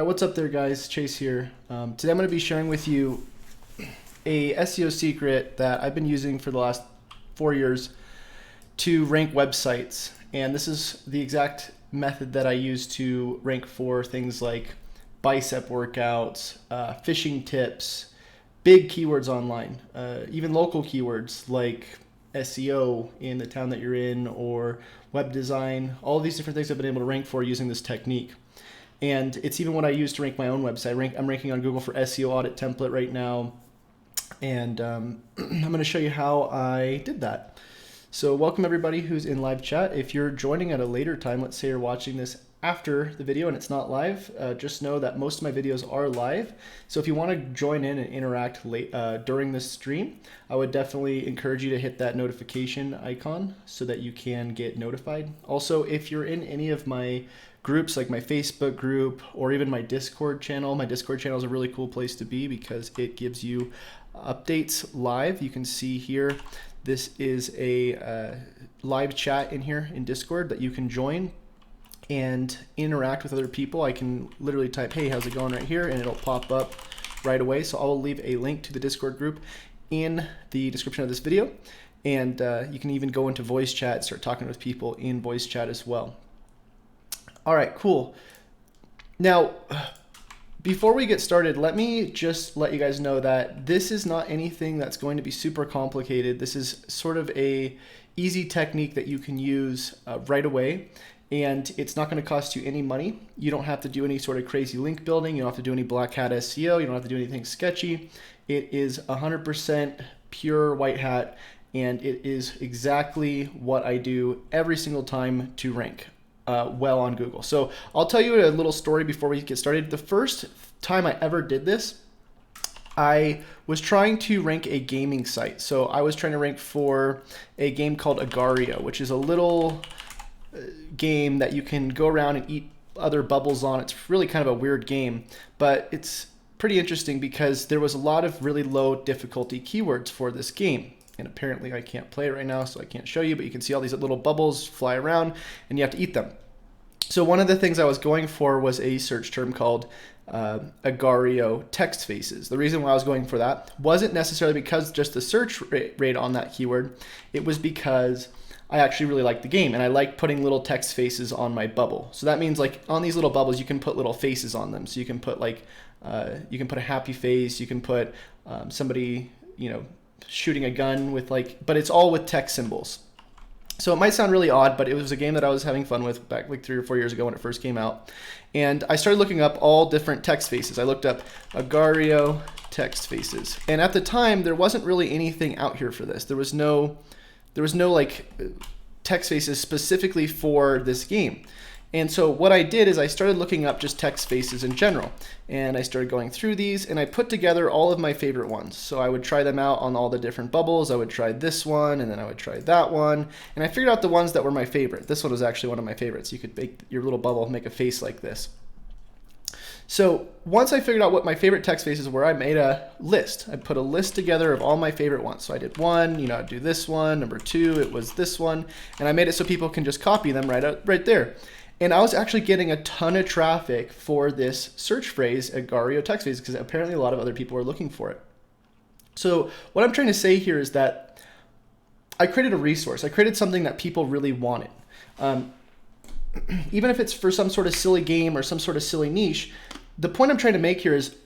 What's up there, guys? Chase here. Today I'm going to be sharing with you a SEO secret that I've been using for the last 4 years to rank websites. And this is the exact method that I use to rank for things like bicep workouts, fishing tips, big keywords online, even local keywords like SEO in the town that you're in or web design. All these different things I've been able to rank for using this technique. And it's even what I use to rank my own website. I'm ranking on Google for SEO Audit Template right now. And I'm going to show you how I did that. So welcome everybody who's in live chat. If you're joining at a later time, let's say you're watching this after the video and it's not live, just know that most of my videos are live. So if you want to join in and interact during this stream, I would definitely encourage you to hit that notification icon so that you can get notified. Also, if you're in any of my groups like my Facebook group or even my Discord channel is a really cool place to be because it gives you updates live. You can see here, this is a live chat in here in Discord that you can join and interact with other people. I can literally type, hey, how's it going right here? And it'll pop up right away. So I will leave a link to the Discord group in the description of this video. And you can even go into voice chat, start talking with people in voice chat as well. All right, cool. Now, before we get started, let me just let you guys know that this is not anything that's going to be super complicated. This is sort of a easy technique that you can use right away, and it's not going to cost you any money. You don't have to do any sort of crazy link building. You don't have to do any black hat SEO. You don't have to do anything sketchy. It is 100% pure white hat, and it is exactly what I do every single time to rank well on Google. So I'll tell you a little story before we get started. The first time I ever did this, I was trying to rank a gaming site. So I was trying to rank for a game called Agario, which is a little game that you can go around and eat other bubbles on. It's really kind of a weird game, but it's pretty interesting because there was a lot of really low difficulty keywords for this game. And apparently I can't play it right now, so I can't show you, but you can see all these little bubbles fly around and you have to eat them. So one of the things I was going for was a search term called Agario text faces. The reason why I was going for that wasn't necessarily because just the search rate on that keyword. It was because I actually really liked the game and I like putting little text faces on my bubble. So that means like on these little bubbles, you can put little faces on them. So you can put like, you can put a happy face, you can put somebody, shooting a gun with but it's all with text symbols. So it might sound really odd, but it was a game that I was having fun with back like 3 or 4 years ago when it first came out. And I started looking up all different text faces. I looked up Agario text faces. And at the time, there wasn't really anything out here for this. There was no like text faces specifically for this game. And so what I did is I started looking up just text faces in general. And I started going through these and I put together all of my favorite ones. So I would try them out on all the different bubbles. I would try this one and then I would try that one. And I figured out the ones that were my favorite. This one was actually one of my favorites. You could make your little bubble make a face like this. So once I figured out what my favorite text faces were, I made a list. I put a list together of all my favorite ones. So I did one, I'd do this one. Number 2, it was this one. And I made it so people can just copy them right there. And I was actually getting a ton of traffic for this search phrase, Agario text phrase, because apparently a lot of other people were looking for it. So what I'm trying to say here is that I created a resource. I created something that people really wanted. Even if it's for some sort of silly game or some sort of silly niche, the point I'm trying to make here is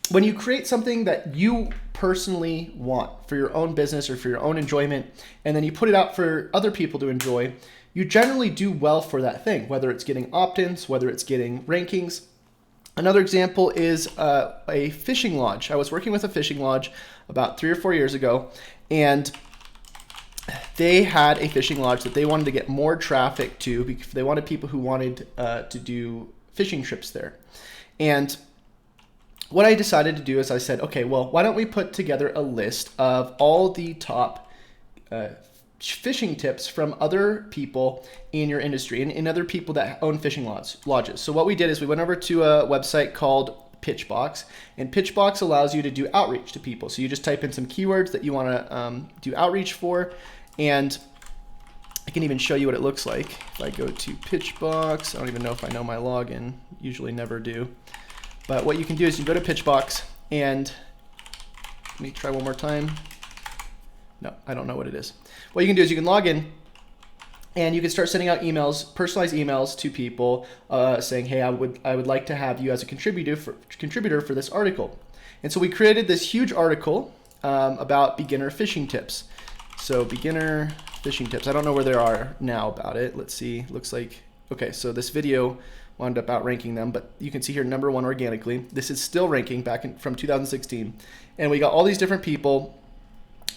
when you create something that you personally want for your own business or for your own enjoyment, and then you put it out for other people to enjoy, you generally do well for that thing, whether it's getting opt-ins, whether it's getting rankings. Another example is a fishing lodge. I was working with a fishing lodge about 3 or 4 years ago, and they had a fishing lodge that they wanted to get more traffic to because they wanted people who wanted to do fishing trips there. And what I decided to do is I said, okay, well, why don't we put together a list of all the top fishing tips from other people in your industry and other people that own fishing lodges. So what we did is we went over to a website called Pitchbox, and Pitchbox allows you to do outreach to people. So you just type in some keywords that you want to do outreach for, and can even show you what it looks like. If I go to Pitchbox, I don't even know if I know my login, usually never do. But what you can do is you go to Pitchbox and let me try one more time. No, I don't know what it is. What you can do is you can log in and you can start sending out emails, personalized emails to people saying, hey, I would like to have you as a contributor for this article. And so we created this huge article about beginner fishing tips. So beginner fishing tips. I don't know where they are now about it. Let's see. Looks like, okay, so this video wound up outranking them, but you can see here #1 organically. This is still ranking back from 2016. And we got all these different people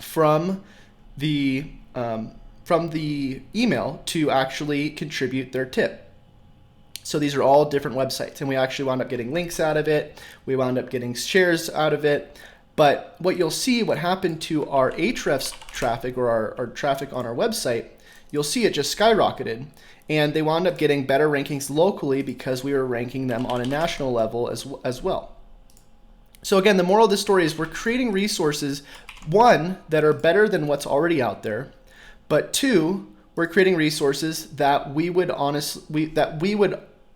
from the email to actually contribute their tip. So these are all different websites, and we actually wound up getting links out of it. We wound up getting shares out of it. But what you'll see, what happened to our Ahrefs traffic, or our traffic on our website, you'll see it just skyrocketed. And they wound up getting better rankings locally because we were ranking them on a national level as well. So again, the moral of the story is we're creating resources, one, that are better than what's already out there, but two, we're creating resources that we would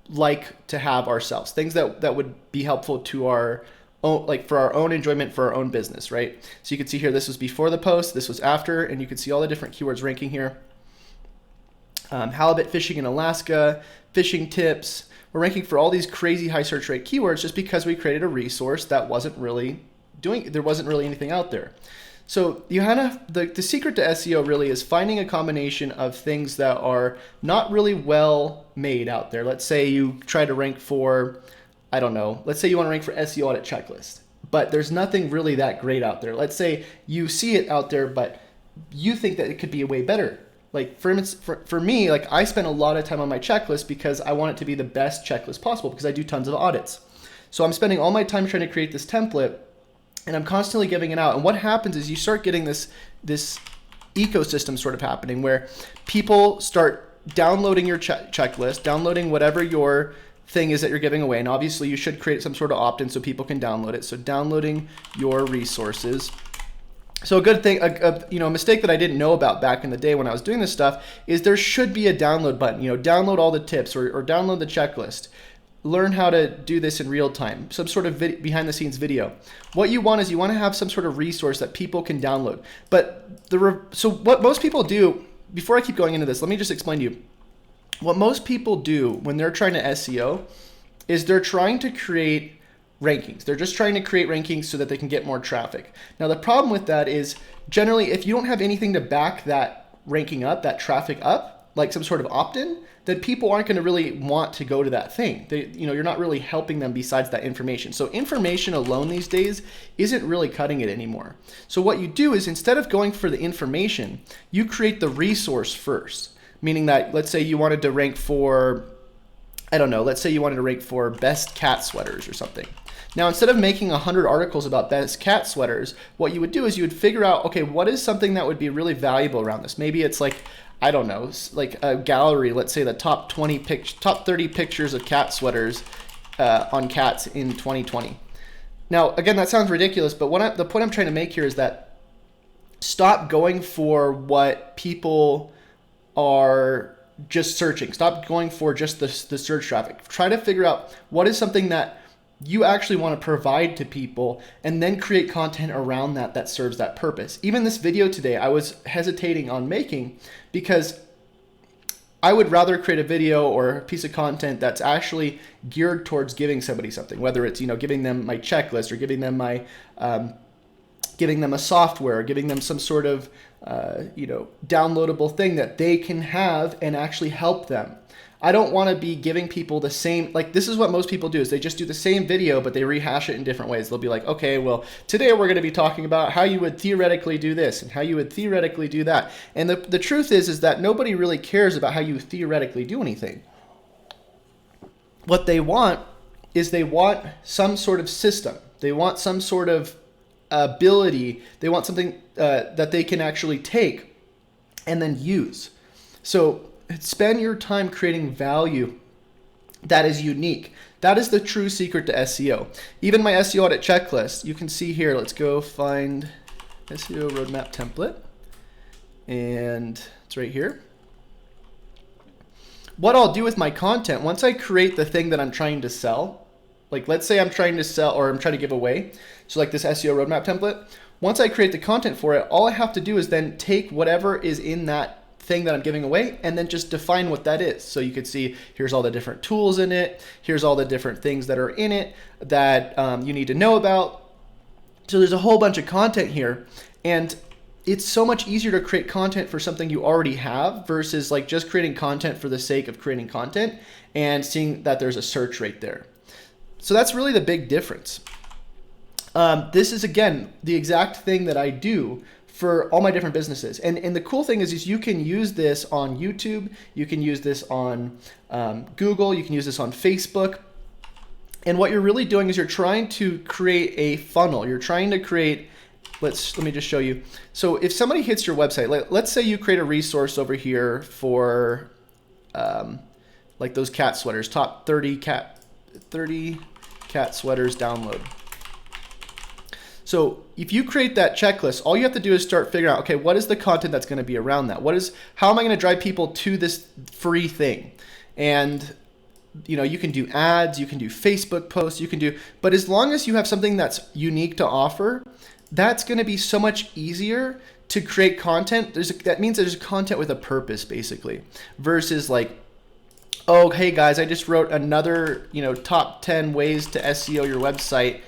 like to have ourselves, things that would be helpful to our own, like for our own enjoyment, for our own business, right? So you can see here, this was before the post, this was after, and you can see all the different keywords ranking here. Halibut fishing in Alaska, fishing tips. We're ranking for all these crazy high search rate keywords just because we created a resource that wasn't really anything out there. So you the secret to SEO really is finding a combination of things that are not really well made out there. Let's say you try to rank for, I don't know, let's say you want to rank for SEO audit checklist, but there's nothing really that great out there. Let's say you see it out there, but you think that it could be way better. Like for me, like I spend a lot of time on my checklist because I want it to be the best checklist possible because I do tons of audits. So I'm spending all my time trying to create this template, and I'm constantly giving it out. And what happens is you start getting this ecosystem sort of happening where people start downloading your checklist, downloading whatever your thing is that you're giving away. And obviously you should create some sort of opt-in so people can download it. So downloading your resources. So a good thing, a mistake that I didn't know about back in the day when I was doing this stuff is there should be a download button. Download all the tips or download the checklist. Learn how to do this in real time, some sort of behind the scenes video. What you want is you want to have some sort of resource that people can download. But so what most people do, before I keep going into this, let me just explain to you. What most people do when they're trying to SEO is they're trying to create rankings. They're just trying to create rankings so that they can get more traffic. Now the problem with that is generally if you don't have anything to back that ranking up, that traffic up, like some sort of opt-in, then people aren't going to really want to go to that thing. You're not really helping them besides that information. So information alone these days isn't really cutting it anymore. So what you do is instead of going for the information, you create the resource first. Meaning that let's say you wanted to rank for, I don't know, let's say you wanted to rank for best cat sweaters or something. Now, instead of making 100 articles about best cat sweaters, what you would do is you would figure out, okay, what is something that would be really valuable around this? Maybe it's like, I don't know, like a gallery, let's say the top 30 pictures of cat sweaters on cats in 2020. Now, again, that sounds ridiculous, but the point I'm trying to make here is that stop going for what people are just searching. Stop going for just the search traffic. Try to figure out what is something that you actually want to provide to people and then create content around that serves that purpose. Even this video today, I was hesitating on making because I would rather create a video or a piece of content that's actually geared towards giving somebody something, whether it's, giving them my checklist or giving them my, giving them a software, giving them some sort of, downloadable thing that they can have and actually help them. I don't want to be giving people the same, like this is what most people do is they just do the same video, but they rehash it in different ways. They'll be like, okay, well, today we're going to be talking about how you would theoretically do this and how you would theoretically do that. And the truth is that nobody really cares about how you theoretically do anything. What they want is they want some sort of system. They want some sort of ability. They want something that they can actually take and then use. So spend your time creating value that is unique. That is the true secret to SEO. Even my SEO audit checklist, you can see here, let's go find SEO Roadmap Template. And it's right here. what I'll do with my content, once I create the thing that I'm trying to sell, like let's say I'm trying to sell or I'm trying to give away, so like this SEO roadmap template, once I create the content for it, all I have to do is then take whatever is in that thing that I'm giving away and then just define what that is. So you could see here's all the different tools in it, here's all the different things that are in it that you need to know about. So there's a whole bunch of content here, and it's so much easier to create content for something you already have versus like just creating content for the sake of creating content and seeing that there's a search rate there. So that's really the big difference. This is, again, the exact thing that I do for all my different businesses. And the cool thing is you can use this on YouTube, you can use this on Google, you can use this on Facebook. And what you're really doing is you're trying to create a funnel. You're trying to create, let me just show you. So if somebody hits your website, let's say you create a resource over here for like those cat sweaters, top 30 cat sweaters download. So if you create that checklist, all you have to do is start figuring out, okay, what is the content that's going to be around that? How am I going to drive people to this free thing? And you know, you can do ads, you can do Facebook posts, but as long as you have something that's unique to offer, that's going to be so much easier to create content. That means there's content with a purpose, basically, versus like, oh, hey guys, I just wrote another, top 10 ways to SEO your website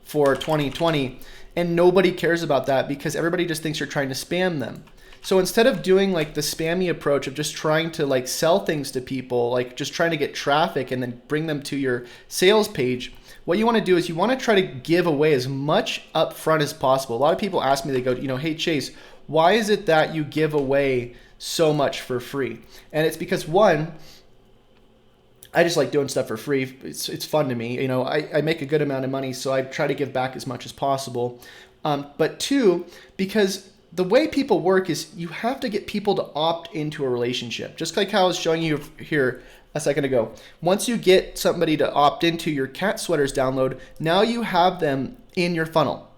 for 2020, and nobody cares about that because everybody just thinks you're trying to spam them. So instead of doing like the spammy approach of just trying to like sell things to people, like just trying to get traffic and then bring them to your sales page, what you want to do is you want to try to give away as much upfront as possible. A lot of people ask me, they go, hey Chase, why is it that you give away so much for free? And it's because, one, I just like doing stuff for free. It's fun to me. I make a good amount of money, so I try to give back as much as possible. But two, because the way people work is you have to get people to opt into a relationship. Just like how I was showing you here a second ago. Once you get somebody to opt into your cat sweaters download, now you have them in your funnel.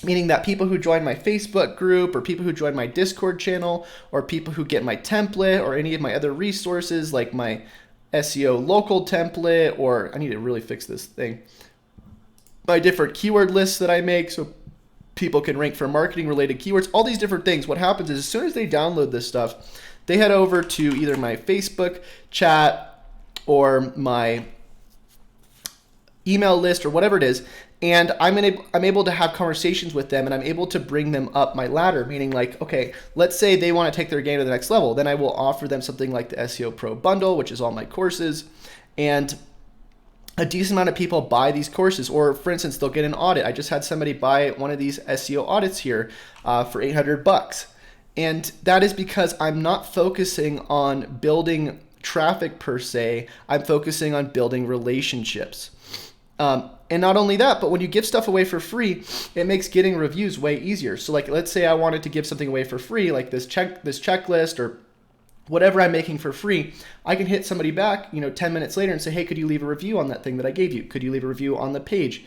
Meaning that people who join my Facebook group or people who join my Discord channel or people who get my template or any of my other resources like my SEO local template, or I need to really fix this thing, my different keyword lists that I make so people can rank for marketing related keywords, all these different things. What happens is as soon as they download this stuff, they head over to either my Facebook chat or my email list or whatever it is, and I'm able to have conversations with them, and I'm able to bring them up my ladder, meaning like, okay, let's say they want to take their game to the next level. Then I will offer them something like the SEO Pro Bundle, which is all my courses, and a decent amount of people buy these courses. Or for instance, they'll get an audit. I just had somebody buy one of these SEO audits here for $800. And that is because I'm not focusing on building traffic per se. I'm focusing on building relationships. And not only that, but when you give stuff away for free, it makes getting reviews way easier. So like, let's say I wanted to give something away for free, like this checklist or whatever I'm making for free, I can hit somebody back, 10 minutes later and say, hey, could you leave a review on that thing that I gave you? Could you leave a review on the page?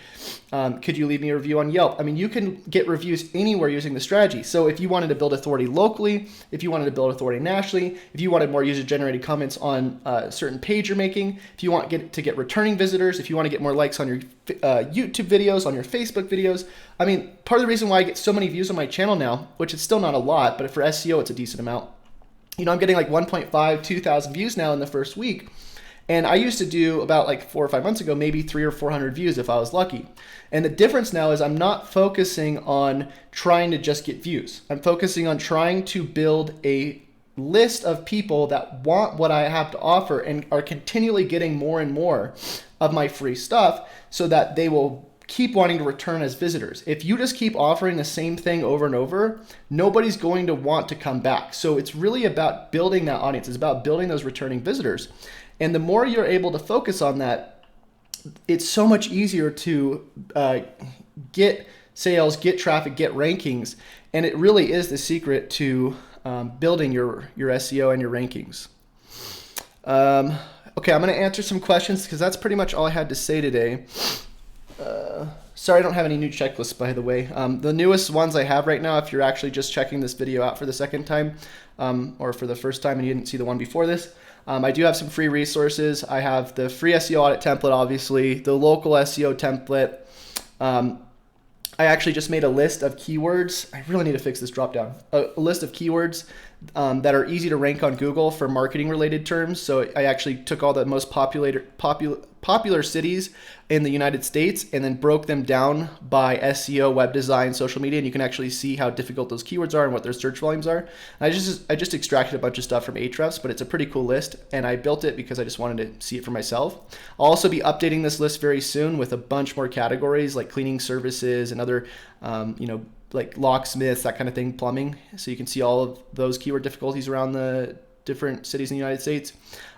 Could you leave me a review on Yelp? I mean, you can get reviews anywhere using the strategy. So if you wanted to build authority locally, if you wanted to build authority nationally, if you wanted more user-generated comments on a certain page you're making, if you want to get returning visitors, if you want to get more likes on your YouTube videos, on your Facebook videos. I mean, part of the reason why I get so many views on my channel now, which is still not a lot, but for SEO, it's a decent amount. I'm getting like 1.5, 2,000 views now in the first week. And I used to do about like 4 or 5 months ago, maybe 300 or 400 views if I was lucky. And the difference now is I'm not focusing on trying to just get views. I'm focusing on trying to build a list of people that want what I have to offer and are continually getting more and more of my free stuff so that they will keep wanting to return as visitors. If you just keep offering the same thing over and over, nobody's going to want to come back. So it's really about building that audience. It's about building those returning visitors. And the more you're able to focus on that, it's so much easier to get sales, get traffic, get rankings. And it really is the secret to building your SEO and your rankings. Okay, I'm going to answer some questions because that's pretty much all I had to say today. Sorry, I don't have any new checklists, by the way. The newest ones I have right now, if you're actually just checking this video out for the second time or for the first time and you didn't see the one before this, I do have some free resources. I have the free SEO audit template, obviously, the local SEO template. I actually just made a list of keywords. I really need to fix this drop down. A list of keywords that are easy to rank on Google for marketing related terms. So I actually took all the most popular cities in the United States and then broke them down by SEO, web design, social media, and you can actually see how difficult those keywords are and what their search volumes are. I just extracted a bunch of stuff from Ahrefs, but it's a pretty cool list, and I built it because I just wanted to see it for myself. I'll also be updating this list very soon with a bunch more categories like cleaning services and other, like locksmiths, that kind of thing, plumbing. So you can see all of those keyword difficulties around the different cities in the United States.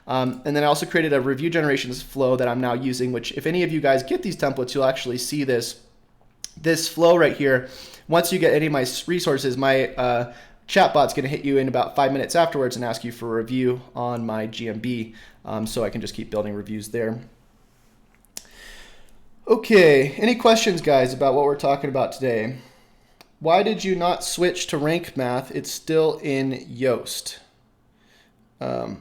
And then I also created a review generations flow that I'm now using, which if any of you guys get these templates, you'll actually see this flow right here. Once you get any of my resources, my chatbot's going to hit you in about 5 minutes afterwards and ask you for a review on my GMB, so I can just keep building reviews there. Okay, any questions, guys, about what we're talking about today? Why did you not switch to rank math? It's still in Yoast. I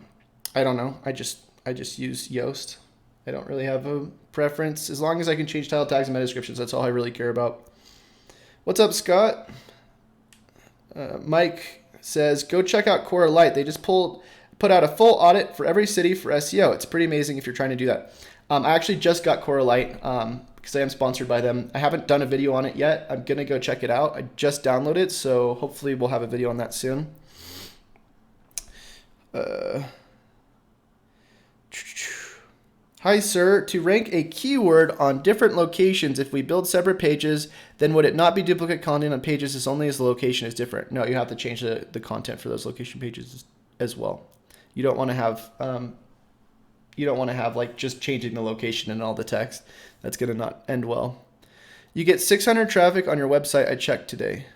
don't know. I just use Yoast. I don't really have a preference. As long as I can change title tags and meta descriptions, that's all I really care about. What's up, Scott? Mike says, go check out Cora Light. They just put out a full audit for every city for SEO. It's pretty amazing if you're trying to do that. I actually just got Cora Light because I am sponsored by them. I haven't done a video on it yet. I'm going to go check it out. I just downloaded it, so hopefully we'll have a video on that soon. Hi, sir. To rank a keyword on different locations, if we build separate pages, then would it not be duplicate content on pages as only as the location is different? No, you have to change the content for those location pages as well. You don't want to have like just changing the location and all the text. That's going to not end well. You get 600 traffic on your website. I checked today.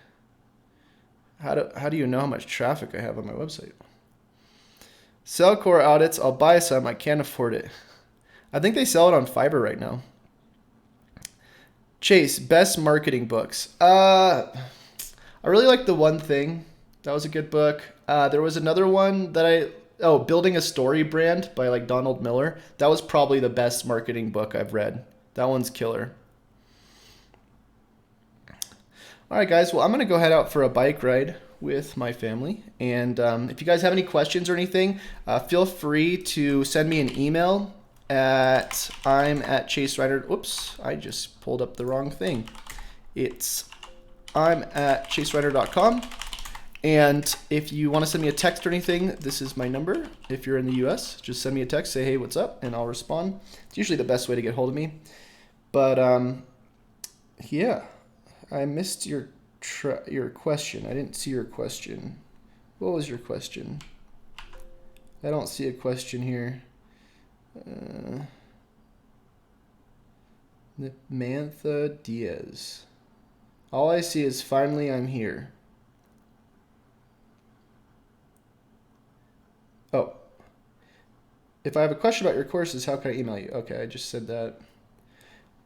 How do you know how much traffic I have on my website? Sell core audits. I'll buy some. I can't afford it. I think they sell it on Fiverr right now. Chase, best marketing books. I really like The One Thing. That was a good book. There was another one that Building a Story Brand by like Donald Miller. That was probably the best marketing book I've read. That one's killer. All right, guys. Well, I'm going to go head out for a bike ride with my family. And if you guys have any questions or anything, feel free to send me an email at I'm@ChaseReiner. Oops, I just pulled up the wrong thing. I'm@ChaseReiner.com. And if you want to send me a text or anything, this is my number. If you're in the US, just send me a text, say, hey, what's up? And I'll respond. It's usually the best way to get hold of me. But yeah, I missed your question. I didn't see your question. What was your question? I don't see a question here. Mantha Diaz. All I see is finally I'm here. Oh. If I have a question about your courses, how can I email you? Okay, I just said that.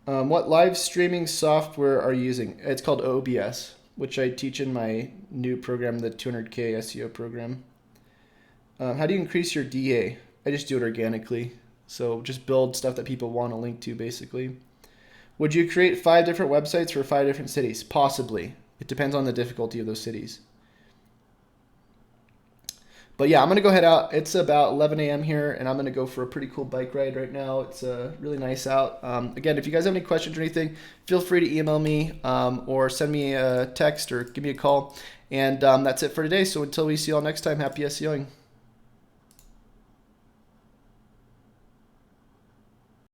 What live streaming software are you using? It's called OBS, which I teach in my new program, the 200K SEO program. How do you increase your DA? I just do it organically. So just build stuff that people want to link to, basically. Would you create 5 different websites for 5 different cities? Possibly. It depends on the difficulty of those cities. But yeah, I'm going to go head out. It's about 11 a.m. here, and I'm going to go for a pretty cool bike ride right now. It's really nice out. Again, if you guys have any questions or anything, feel free to email me or send me a text or give me a call. And that's it for today. So until we see you all next time, happy SEOing.